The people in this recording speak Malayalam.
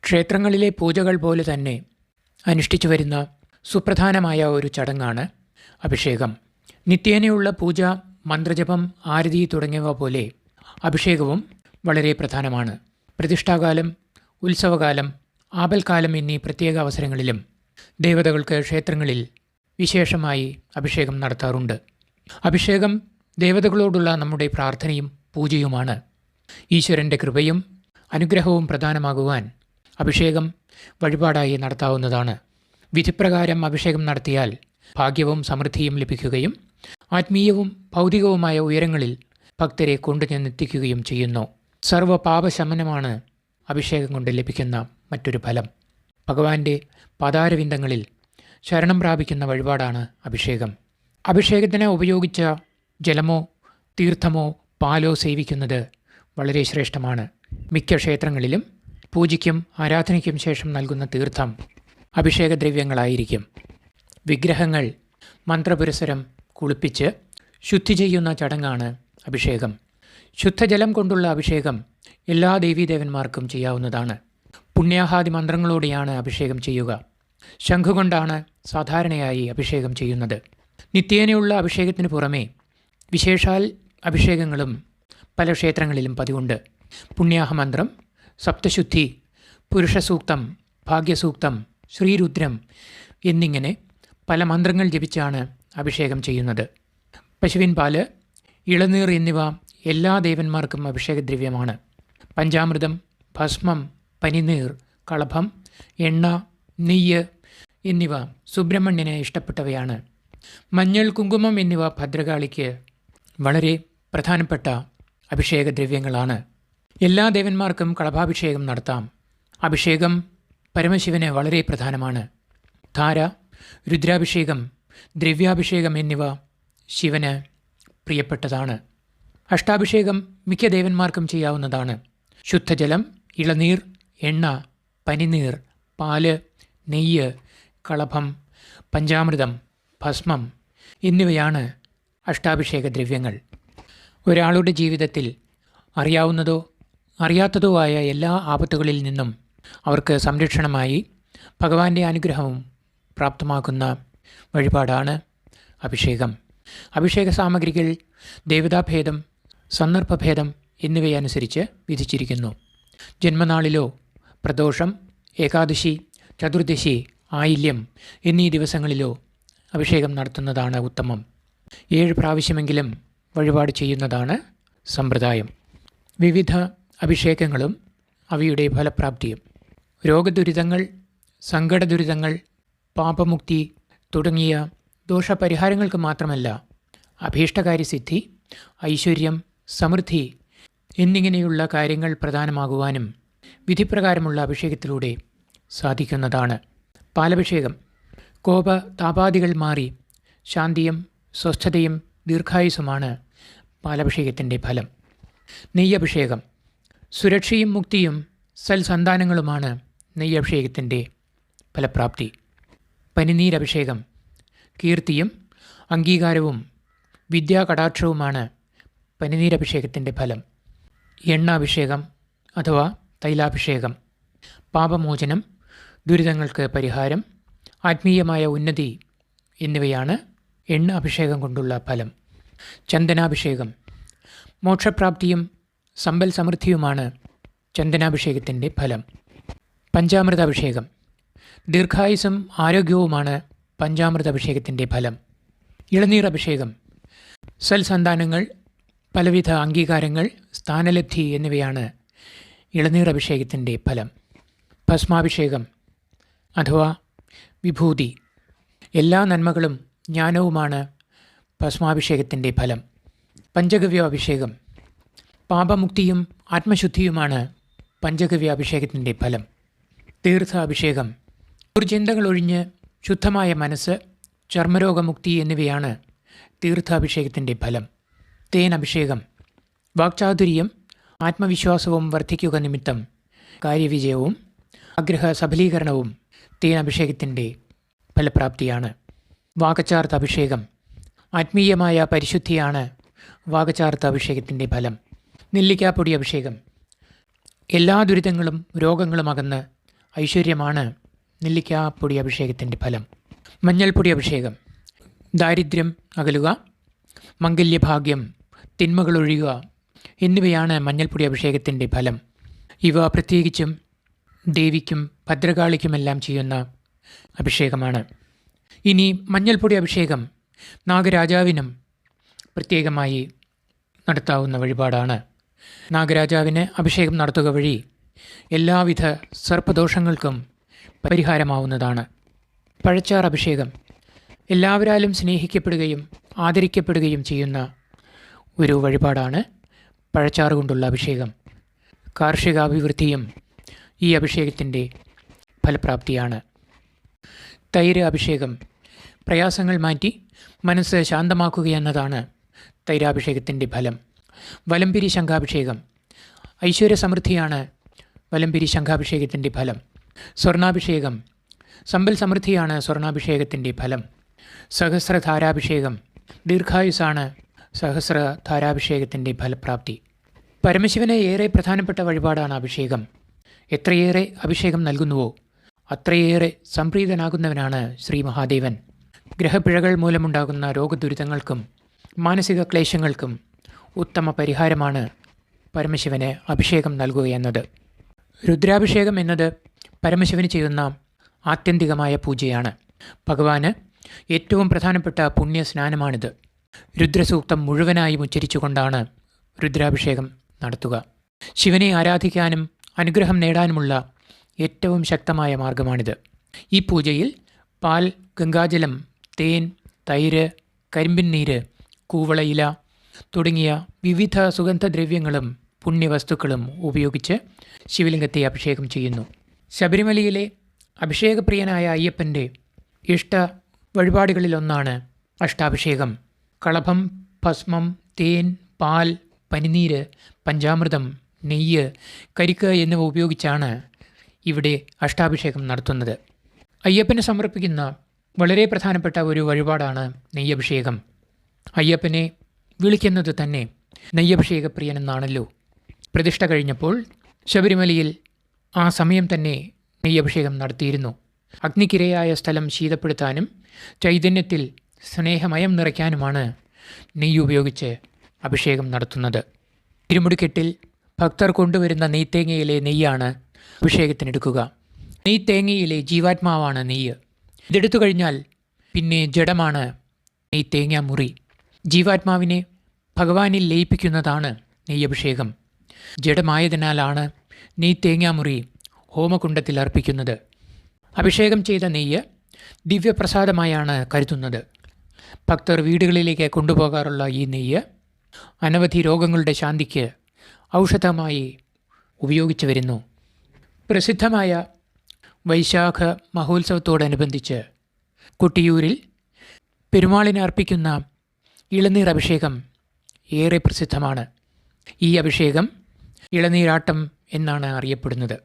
ക്ഷേത്രങ്ങളിലെ പൂജകൾ പോലെ തന്നെ അനുഷ്ഠിച്ചു വരുന്ന സുപ്രധാനമായ ഒരു ചടങ്ങാണ് അഭിഷേകം. നിത്യേനയുള്ള പൂജ, മന്ത്രജപം, ആരതി തുടങ്ങിയവ പോലെ അഭിഷേകവും വളരെ പ്രധാനമാണ്. പ്രതിഷ്ഠാകാലം, ഉത്സവകാലം, ആപൽക്കാലം എന്നീ പ്രത്യേക അവസരങ്ങളിലും ദേവതകൾക്ക് ക്ഷേത്രങ്ങളിൽ വിശേഷമായി അഭിഷേകം നടത്താറുണ്ട്. അഭിഷേകം ദേവതകളോടുള്ള നമ്മുടെ പ്രാർത്ഥനയും പൂജയുമാണ്. ഈശ്വരൻ്റെ കൃപയും അനുഗ്രഹവും പ്രധാനമാകുവാൻ അഭിഷേകം വഴിപാടായി നടത്താവുന്നതാണ്. വിധിപ്രകാരം അഭിഷേകം നടത്തിയാൽ ഭാഗ്യവും സമൃദ്ധിയും ലഭിക്കുകയും ആത്മീയവും ഭൗതികവുമായ ഉയരങ്ങളിൽ ഭക്തരെ കൊണ്ടുചെന്നെത്തിക്കുകയും ചെയ്യുന്നു. സർവ്വപാപശമനമാണ് അഭിഷേകം കൊണ്ട് ലഭിക്കുന്ന മറ്റൊരു ഫലം. ഭഗവാന്റെ പാതാരവിന്ദങ്ങളിൽ ശരണം പ്രാപിക്കുന്ന വഴിപാടാണ് അഭിഷേകം. അഭിഷേകത്തിന് ഉപയോഗിച്ച ജലമോ തീർത്ഥമോ പാലോ സേവിക്കുന്നത് വളരെ ശ്രേഷ്ഠമാണ്. മിക്ക ക്ഷേത്രങ്ങളിലും പൂജയ്ക്കും ആരാധനയ്ക്കും ശേഷം നൽകുന്ന തീർത്ഥം അഭിഷേകദ്രവ്യങ്ങളായിരിക്കും. വിഗ്രഹങ്ങൾ മന്ത്രപുരസരം കുളിപ്പിച്ച് ശുദ്ധി ചെയ്യുന്ന ചടങ്ങാണ് അഭിഷേകം. ശുദ്ധജലം കൊണ്ടുള്ള അഭിഷേകം എല്ലാ ദേവീദേവന്മാർക്കും ചെയ്യാവുന്നതാണ്. പുണ്യാഹാദി മന്ത്രങ്ങളോടെയാണ് അഭിഷേകം ചെയ്യുക. ശംഖുകൊണ്ടാണ് സാധാരണയായി അഭിഷേകം ചെയ്യുന്നത്. നിത്യേനയുള്ള അഭിഷേകത്തിന് പുറമേ വിശേഷാൽ അഭിഷേകങ്ങളും പല ക്ഷേത്രങ്ങളിലും പതിവുണ്ട്. പുണ്യാഹമന്ത്രം, സപ്തശുദ്ധി, പുരുഷസൂക്തം, ഭാഗ്യസൂക്തം, ശ്രീരുദ്രം എന്നിങ്ങനെ പല മന്ത്രങ്ങൾ ജപിച്ചാണ് അഭിഷേകം ചെയ്യുന്നത്. പശുവിൻ പാല്, ഇളനീർ എന്നിവ എല്ലാ ദേവന്മാർക്കും അഭിഷേകദ്രവ്യമാണ്. പഞ്ചാമൃതം, ഭസ്മം, പനിനീർ, കളഭം, എണ്ണ, നെയ്യ് എന്നിവ സുബ്രഹ്മണ്യന് ഇഷ്ടപ്പെട്ടവയാണ്. മഞ്ഞൾ, കുങ്കുമം എന്നിവ ഭദ്രകാളിക്ക് വളരെ പ്രധാനപ്പെട്ട അഭിഷേകദ്രവ്യങ്ങളാണ്. എല്ലാ ദേവന്മാർക്കും കളഭാഭിഷേകം നടത്താം. അഭിഷേകം പരമശിവന് വളരെ പ്രധാനമാണ്. ധാര, രുദ്രാഭിഷേകം, ദ്രവ്യാഭിഷേകം എന്നിവ ശിവന് പ്രിയപ്പെട്ടതാണ്. അഷ്ടാഭിഷേകം മിക്ക ദേവന്മാർക്കും ചെയ്യാവുന്നതാണ്. ശുദ്ധജലം, ഇളനീർ, എണ്ണ, പനിനീർ, പാല്, നെയ്യ്, കളഭം, പഞ്ചാമൃതം, ഭസ്മം എന്നിവയാണ് അഷ്ടാഭിഷേക ദ്രവ്യങ്ങൾ. ഒരാളുടെ ജീവിതത്തിൽ അറിയാവുന്നതോ അറിയാത്തതോ ആയ എല്ലാ ആപത്തുകളിൽ നിന്നും അവർക്ക് സംരക്ഷണമായി ഭഗവാന്റെ അനുഗ്രഹവും പ്രാപ്തമാക്കുന്ന വഴിപാടാണ് അഭിഷേകം. അഭിഷേക സാമഗ്രികൾ ദേവതാഭേദം, സന്ദർഭഭേദം എന്നിവയനുസരിച്ച് വിധിച്ചിരിക്കുന്നു. ജന്മനാളിലോ പ്രദോഷം, ഏകാദശി, ചതുർദശി, ആയില്യം എന്നീ ദിവസങ്ങളിലോ അഭിഷേകം നടത്തുന്നതാണ് ഉത്തമം. 7 പ്രാവശ്യമെങ്കിലും വഴിപാട് ചെയ്യുന്നതാണ് സമ്പ്രദായം. വിവിധ അഭിഷേകങ്ങളും അവയുടെ ഫലപ്രാപ്തിയും രോഗദുരിതങ്ങൾ, സങ്കടദുരിതങ്ങൾ, പാപമുക്തി തുടങ്ങിയ ദോഷപരിഹാരങ്ങൾക്ക് മാത്രമല്ല, അഭീഷ്ടകാര്യസിദ്ധി, ഐശ്വര്യം, സമൃദ്ധി എന്നിങ്ങനെയുള്ള കാര്യങ്ങൾ പ്രധാനമാകുവാനും വിധിപ്രകാരമുള്ള അഭിഷേകത്തിലൂടെ സാധിക്കുന്നതാണ്. പാലഭിഷേകം കോപ താപാദികൾ മാറി ശാന്തിയും സ്വസ്ഥതയും ദീർഘായുസുമാണ് പാലഭിഷേകത്തിൻ്റെ ഫലം. നെയ്യഭിഷേകം സുരക്ഷയും മുക്തിയും സൽസന്താനങ്ങളുമാണ് നെയ്യഭിഷേകത്തിൻ്റെ ഫലപ്രാപ്തി. പനിനീരഭിഷേകം കീർത്തിയും അംഗീകാരവും വിദ്യാകടാക്ഷവുമാണ് പനിനീരഭിഷേകത്തിൻ്റെ ഫലം. എണ്ണാഭിഷേകം അഥവാ തൈലാഭിഷേകം പാപമോചനം, ദുരിതങ്ങൾക്ക് പരിഹാരം, ആത്മീയമായ ഉന്നതി എന്നിവയാണ് എണ്ണ അഭിഷേകം കൊണ്ടുള്ള ഫലം. ചന്ദനാഭിഷേകം മോക്ഷപ്രാപ്തിയും സമ്പൽ സമൃദ്ധിയുമാണ് ചന്ദനാഭിഷേകത്തിൻ്റെ ഫലം. പഞ്ചാമൃതാഭിഷേകം ദീർഘായുസ്സും ആരോഗ്യവുമാണ് പഞ്ചാമൃതാഭിഷേകത്തിൻ്റെ ഫലം. ഇളനീർ അഭിഷേകം സൽസന്താനങ്ങൾ, പലവിധ അംഗീകാരങ്ങൾ, സ്ഥാനലബ്ധി എന്നിവയാണ് ഇളനീർ അഭിഷേകത്തിൻ്റെ ഫലം. ഭസ്മാഭിഷേകം അഥവാ വിഭൂതി എല്ലാ നന്മകളും ജ്ഞാനവുമാണ് ഭസ്മാഭിഷേകത്തിൻ്റെ ഫലം. പഞ്ചഗവ്യാഭിഷേകം പാപമുക്തിയും ആത്മശുദ്ധിയുമാണ് പഞ്ചഗവ്യാഭിഷേകത്തിൻ്റെ ഫലം. തീർത്ഥാഭിഷേകം ദുർചിന്തകളൊഴിഞ്ഞ് ശുദ്ധമായ മനസ്സ്, ചർമ്മരോഗമുക്തി എന്നിവയാണ് തീർത്ഥാഭിഷേകത്തിൻ്റെ ഫലം. തേനഭിഷേകം വാക്ചാതുര്യം, ആത്മവിശ്വാസവും വർദ്ധിക്കുക നിമിത്തം കാര്യവിജയവും ആഗ്രഹ സഫലീകരണവും തേനഭിഷേകത്തിൻ്റെ ഫലപ്രാപ്തിയാണ്. വാകചാർത്ത അഭിഷേകം ആത്മീയമായ പരിശുദ്ധിയാണ് വാകചാർത്ത അഭിഷേകത്തിൻ്റെ ഫലം. നെല്ലിക്കാപ്പൊടി അഭിഷേകം എല്ലാ ദുരിതങ്ങളും രോഗങ്ങളും അകന്ന് ഐശ്വര്യമാണ് നെല്ലിക്കാപ്പൊടി അഭിഷേകത്തിൻ്റെ ഫലം. മഞ്ഞൾപ്പൊടി അഭിഷേകം. ദാരിദ്ര്യം അകലുക, മംഗല്യഭാഗ്യം, തിന്മകൾ ഒഴിയുക എന്നിവയാണ് മഞ്ഞൾപ്പൊടി അഭിഷേകത്തിൻ്റെ ഫലം. ഇവ പ്രത്യേകിച്ചും ദേവിക്കും ഭദ്രകാളിക്കുമെല്ലാം ചെയ്യുന്ന അഭിഷേകമാണ്. ഇനി മഞ്ഞൾപ്പൊടി അഭിഷേകം നാഗരാജാവിനും പ്രത്യേകമായി നടത്താവുന്ന വഴിപാടാണ്. നാഗരാജാവിന് അഭിഷേകം നടത്തുക വഴി എല്ലാവിധ സർപ്പദോഷങ്ങൾക്കും പരിഹാരമാവുന്നതാണ്. പഴച്ചാർ അഭിഷേകം എല്ലാവരാലും സ്നേഹിക്കപ്പെടുകയും ആദരിക്കപ്പെടുകയും ചെയ്യുന്ന ഒരു വഴിപാടാണ് പഴച്ചാറ് കൊണ്ടുള്ള അഭിഷേകം. കാർഷികാഭിവൃദ്ധിയും ഈ അഭിഷേകത്തിൻ്റെ ഫലപ്രാപ്തിയാണ്. തൈര് അഭിഷേകം പ്രയാസങ്ങൾ മാറ്റി മനസ്സ് ശാന്തമാക്കുക എന്നതാണ് തൈരാഭിഷേകത്തിൻ്റെ ഫലം. വലംപിരി ശംഖാഭിഷേകം ഐശ്വര്യ സമൃദ്ധിയാണ് വലംപിരി ശംഖാഭിഷേകത്തിൻ്റെ ഫലം. സ്വർണാഭിഷേകം സമ്പൽ സമൃദ്ധിയാണ് സ്വർണാഭിഷേകത്തിൻ്റെ ഫലം. സഹസ്രധാരാഭിഷേകം ദീർഘായുസാണ് സഹസ്രധാരാഭിഷേകത്തിൻ്റെ ഫലപ്രാപ്തി. പരമശിവന് ഏറെ പ്രധാനപ്പെട്ട വഴിപാടാണ് അഭിഷേകം. എത്രയേറെ അഭിഷേകം നൽകുന്നുവോ അത്രയേറെ സംപ്രീതനാകുന്നവനാണ് ശ്രീ മഹാദേവൻ. ഗ്രഹപ്പിഴകൾ മൂലമുണ്ടാകുന്ന രോഗദുരിതങ്ങൾക്കും മാനസിക ക്ലേശങ്ങൾക്കും ഉത്തമ പരിഹാരമാണ് പരമശിവന് അഭിഷേകം നൽകുക എന്നത്. രുദ്രാഭിഷേകം എന്നത് പരമശിവന് ചെയ്യുന്ന ആത്യന്തികമായ പൂജയാണ്. ഭഗവാന് ഏറ്റവും പ്രധാനപ്പെട്ട പുണ്യസ്നാനമാണിത്. രുദ്രസൂക്തം മുഴുവനായും ഉച്ചരിച്ചുകൊണ്ടാണ് രുദ്രാഭിഷേകം നടത്തുക. ശിവനെ ആരാധിക്കാനും അനുഗ്രഹം നേടാനുമുള്ള ഏറ്റവും ശക്തമായ മാർഗമാണിത്. ഈ പൂജയിൽ പാൽ, ഗംഗാജലം, തേൻ, തൈര്, കരിമ്പിൻ നീര്, കൂവളയില തുടങ്ങിയ വിവിധ സുഗന്ധദ്രവ്യങ്ങളും പുണ്യവസ്തുക്കളും ഉപയോഗിച്ച് ശിവലിംഗത്തെ അഭിഷേകം ചെയ്യുന്നു. ശബരിമലയിലെ അഭിഷേകപ്രിയനായ അയ്യപ്പൻ്റെ ഇഷ്ട വഴിപാടുകളിലൊന്നാണ് അഷ്ടാഭിഷേകം. കളഭം, ഭസ്മം, തേൻ, പാൽ, പനിനീര്, പഞ്ചാമൃതം, നെയ്യ്, കരിക്ക് എന്നിവ ഉപയോഗിച്ചാണ് ഇവിടെ അഷ്ടാഭിഷേകം നടത്തുന്നത്. അയ്യപ്പന് സമർപ്പിക്കുന്ന വളരെ പ്രധാനപ്പെട്ട ഒരു വഴിപാടാണ് നെയ്യഭിഷേകം. അയ്യപ്പനെ വിളിക്കുന്നത് തന്നെ നെയ്യഭിഷേകപ്രിയനെന്നാണല്ലോ. പ്രതിഷ്ഠ കഴിഞ്ഞപ്പോൾ ശബരിമലയിൽ ആ സമയം തന്നെ നെയ്യഭിഷേകം നടത്തിയിരുന്നു. അഗ്നിക്കിരയായ സ്ഥലം ശീതപ്പെടുത്താനും ചൈതന്യത്തിൽ സ്നേഹമയം നിറയ്ക്കാനുമാണ് നെയ്യ് ഉപയോഗിച്ച് അഭിഷേകം നടത്തുന്നത്. ഇരുമുടിക്കെട്ടിൽ ഭക്തർ കൊണ്ടുവരുന്ന നെയ്ത്തേങ്ങയിലെ നെയ്യാണ് അഭിഷേകത്തിനെടുക്കുക. നെയ്ത്തേങ്ങയിലെ ജീവാത്മാവാണ് നെയ്യ്. ഇതെടുത്തു കഴിഞ്ഞാൽ പിന്നെ ജഡമാണ് നെയ്ത്തേങ്ങാമുറി. ജീവാത്മാവിനെ ഭഗവാനിൽ ലയിപ്പിക്കുന്നതാണ് നെയ്യഭിഷേകം. ജഡമായതിനാലാണ് നെയ്ത്തേങ്ങാമുറി ഹോമകുണ്ടത്തിൽ അർപ്പിക്കുന്നത്. അഭിഷേകം ചെയ്ത നെയ്യ് ദിവ്യപ്രസാദമായാണ് കരുതുന്നത്. ഭക്തർ വീടുകളിലേക്ക് കൊണ്ടുപോകാറുള്ള ഈ നെയ്യ് അനവധി രോഗങ്ങളുടെ ശാന്തിക്ക് ഔഷധമായി ഉപയോഗിച്ചു വരുന്നു. പ്രസിദ്ധമായ വൈശാഖ മഹോത്സവത്തോടനുബന്ധിച്ച് കൊട്ടിയൂരിൽ പെരുമാളിന് അർപ്പിക്കുന്ന ഇളനീർ അഭിഷേകം ഏറെ പ്രസിദ്ധമാണ്. ഈ അഭിഷേകം ഇളനീരാട്ടം എന്നാണ് അറിയപ്പെടുന്നത്.